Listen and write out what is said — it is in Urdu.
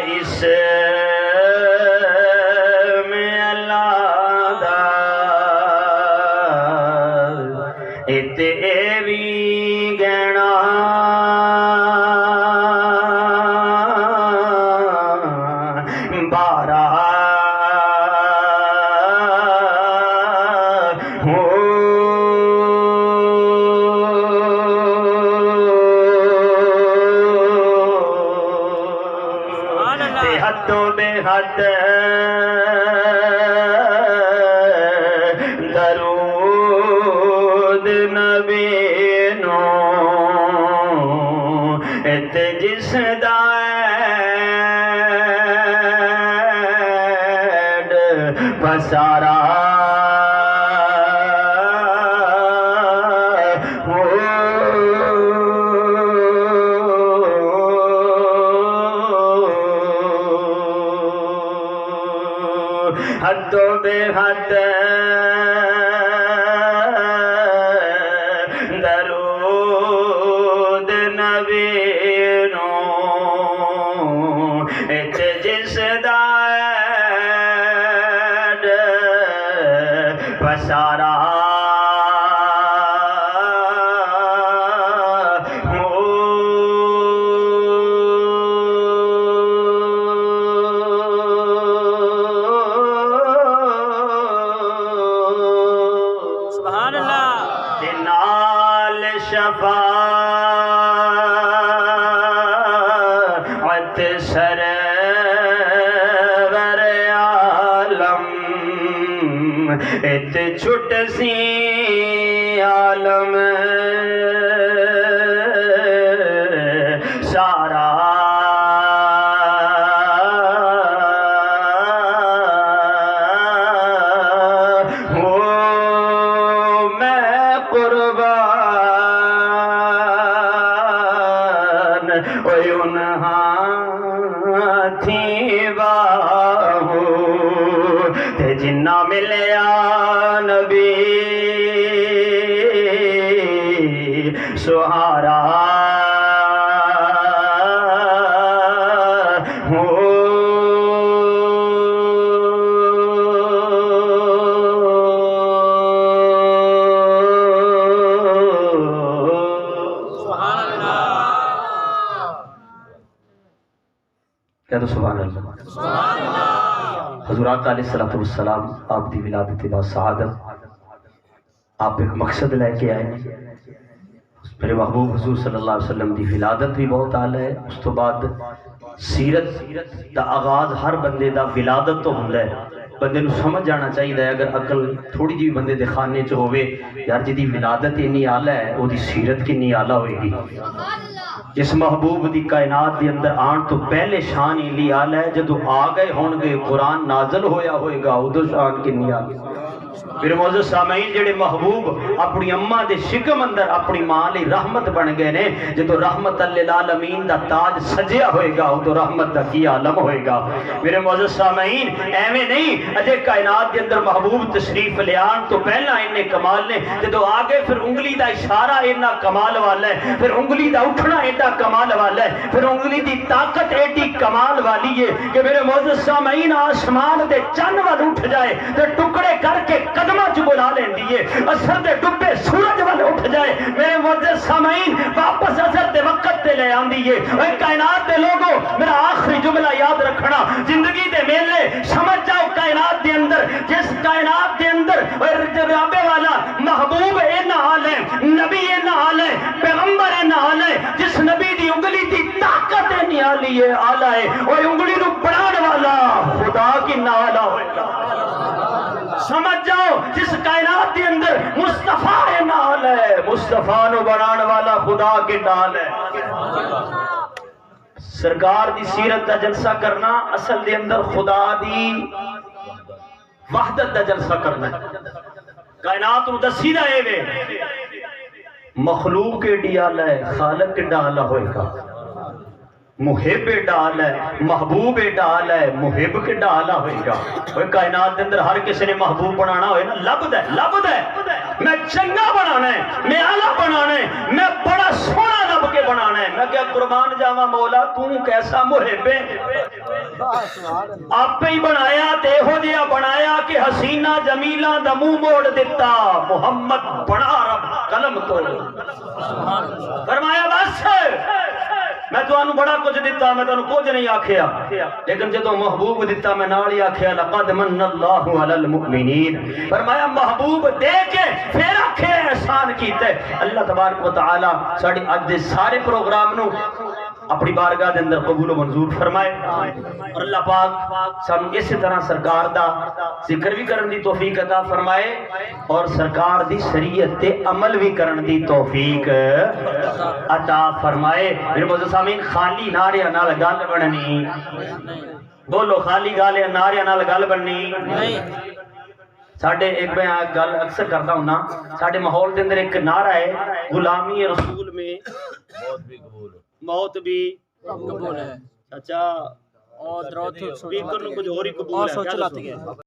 اس میں اللہ دا تے بھی گہنا بارہ حدوں بے حد درود نبی نو تے جس دا ایڈ پسارا حدوں بے حد درود نبی نو تے جس دا ایڈ پسارا شفاعت سرور عالم ات چھٹ سی عالم سارا تھی باہو تے جنہ ملیا نبی سہارا ہو تو سبحان اللہ حضرات علیہ السلام آپ دی ولادت با سعادت آپ ایک مقصد لے کے آئے ہیں میرے محبوب حضور صلی اللہ علیہ وسلم دی ولادت بھی بہت اعلی ہے اس تو بعد سیرت دا آغاز ہر بندے دا ولادت تو ہوندا ہے بندے نو سمجھ جانا چاہیے اگر عقل تھوڑی جی بندے دے خانے چ ہوئے یار جی دی ولادت اتنی اعلی ہے او دی سیرت کنی اعلی ہوئے گی جس محبوب دی کائنات دی اندر آن تو پہلے شان ہی لی آل ہے جدو آ گئے ہون گے قرآن نازل ہویا ہوئے گا ادھو شان کنی آل میرے معزز سامعین جڑے محبوب اپنی اماں دے شکم اندر اپنی ماں لی رحمت بن گئے نے جدو رحمت للعالمین دا تاج سجیا ہوئے گا ادھو رحمت دا کی عالم ہوئے گا میرے معزز سامعین ایویں نہیں اجے کائنات دے اندر محبوب تشریف لیان تو پہلا انہیں کمال نے جدو آگے پھر انگلی دا اشارہ اینا کمال والا ہے پھر انگلی دا اٹھنا ایڈا کمال والا ہے پھر انگلی دی طاقت ایڈی کمال والی ہے کہ میرے معزز سامعین آسمان دے چند وال اٹھ جائے تے ٹکڑے کر کے قدمہ چ بلا لین دیئے اثر دے ڈبے سورج وال اٹھ جائے میرے معزز سامعین واپس اثر دے وقت تے لے آن دیئے اے کائنات دے لوگوں میرا آخری جملہ یاد رکھنا زندگی دے میلے سمجھ جاؤ کائنات دے اندر جس کائنات دے اندر رابے والا محبوب اینا حال ہے نبی اینا حال ہے پیغمبر اینا حال ہے جس نبی دی انگلی دی طاقت اینا حالی ہے آلہ ہے وہ انگلی نو بڑھان والا خدا کی نالا ہوئے سمجھ جاؤ جس کائنات کے اندر مصطفیٰ نال ہے مصطفیٰ نو بنان والا خدا کے نال ہے سرکار دی سیرت دا جلسہ کرنا اصل دے اندر خدا دی وحدت دا جلسہ کرنا ہے کائنات نو دسی دا اے وے مخلوق کے ڈیال ہے خالق کے ڈال ہوئے گا محب ڈال ہے محبوب ڈال ہے محب کے ڈالا ہوئے گا وہ کائنات کے اندر ہر کسی نے محبوب بنانا ہوئے نا لب دے میں چنگا بنانا ہے، میں اعلیٰ بنانا ہے، میں بڑا سونا لب کے بنانا ہے۔ میں کیا قربان جاواں مولا تو کیسا محب ہے، آپ ہی بنایا تے ہو جیا بنایا کہ حسینہ جمیلہ دا منہ موڑ دیتا، محمد بنا رب قلم توڑ۔ فرمایا بس میں تو انو بڑا کچھ دیتا، میں تو انو کچھ نہیں آکھیا، لیکن جدو محبوب دیتا میں نالی آکھیا لقد من اللہ علی المؤمنین۔ فرمایا محبوب دے کے پھر آکھے احسان کیتے۔ اللہ تبارک و تعالی ساڑی اج دے سارے پروگرام نو اپنی بارگاہ دے اندر قبول و منظور فرمائے، اور اللہ پاک سانو اسی طرح سرکار دا ذکر بھی کرن دی توفیق عطا فرمائے، اور سرکار دی شریعت تے عمل بھی کرن دی توفیق عطا فرمائے۔ میرے معزز سامعین، خالی نعرے نال گل بننی، بولو خالی گالے نعرے نال گل بننی ساڑھے ایک میں گل اکثر کرتا ہوں نا، ساڑھے ماحول دے اندر ایک نعرہ ہے غلامی رسول میں موت بھی قبول ہے، چاچا اور درود سپیکر نو کچھ اور ہی قبول ہے،